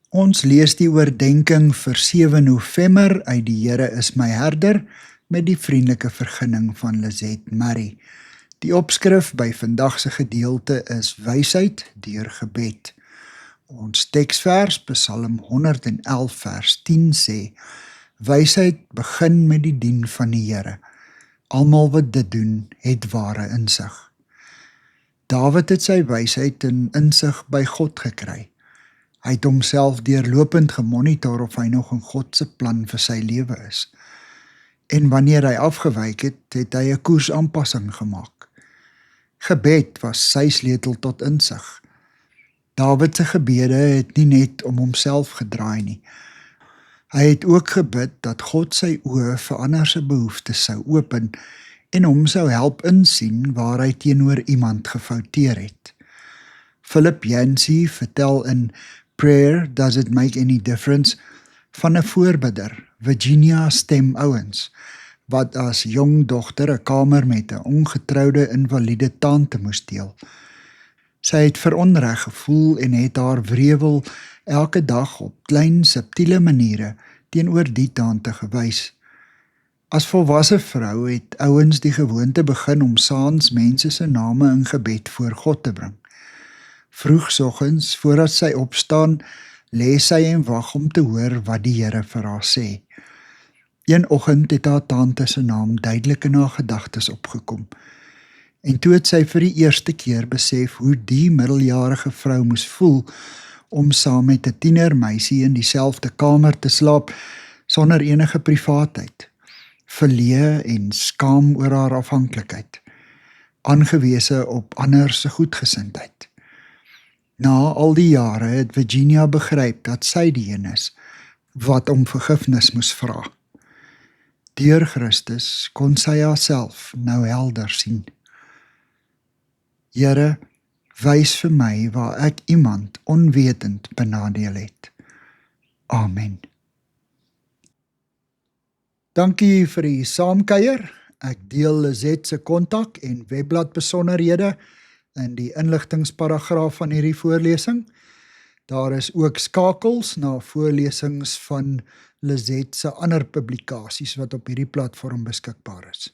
Ons lees die oordenking vir 7 November uit die Here is my herder met die vriendelike vergunning van Lizette Murray. Die opskrif by vandag se gedeelte is wysheid deur gebed. Ons teksvers Psalm 111 vers 10 sê: Wysheid begin met die dien van die Here. Almal wat dit doen, het ware insig. Dawid het sy wysheid en insig by God gekry. Hy het homself deurlopend gemonitor of hy nog in God se plan vir sy lewe is. En wanneer hy afgewyk het, het hy 'n koersaanpassing gemaak. Gebed was sy sleutel tot insig. Dawid se gebede het nie net om homself gedraai nie. Hy het ook gebid dat God sy oë vir ander se behoeftes sou open en hom sou help insien waar hy teenoor iemand gefouteer het. Philip Yancey vertel in Prayer, Does It Make Any Difference? Van 'n voorbidder, Virginia Stem Owens, wat as jong dogter 'n kamer met 'n ongetroude invalide tante moes deel. Sy het veronreg gevoel en het haar wrevel elke dag op klein subtiele maniere teenoor die tante gewys. As volwasse vrou het Owens die gewoonte begin om saans mense se name in gebed voor God te bring. Vroegsoggens, voordat sy opstaan, lê sy en wag om te hoor wat die Here vir haar sê. Een oggend het haar tante se naam duidelik in haar gedagtes opgekom. En toe het sy vir die eerste keer besef hoe die middeljarige vrou moes voel om saam met 'n tienermeisie in dieselfde kamer te slaap sonder enige privaatheid. Verleë en skaam oor haar afhanklikheid. Aangewese op ander se goedgesindheid. Na al die jare het Virginia begryp dat sy die een is wat om vergifnis moes vra. Deur Christus kon sy haarself nou helder sien. Here, wys vir my waar ek iemand onwetend benadeel het. Amen. Dankie vir die saamkuier. Ek deel Lizette se kontak en webblad besonderhede in die inligtingsparagraaf van hierdie voorlesing. Daar is ook skakels na voorlesings van Lizette se ander publikasies wat op hierdie platform beskikbaar is.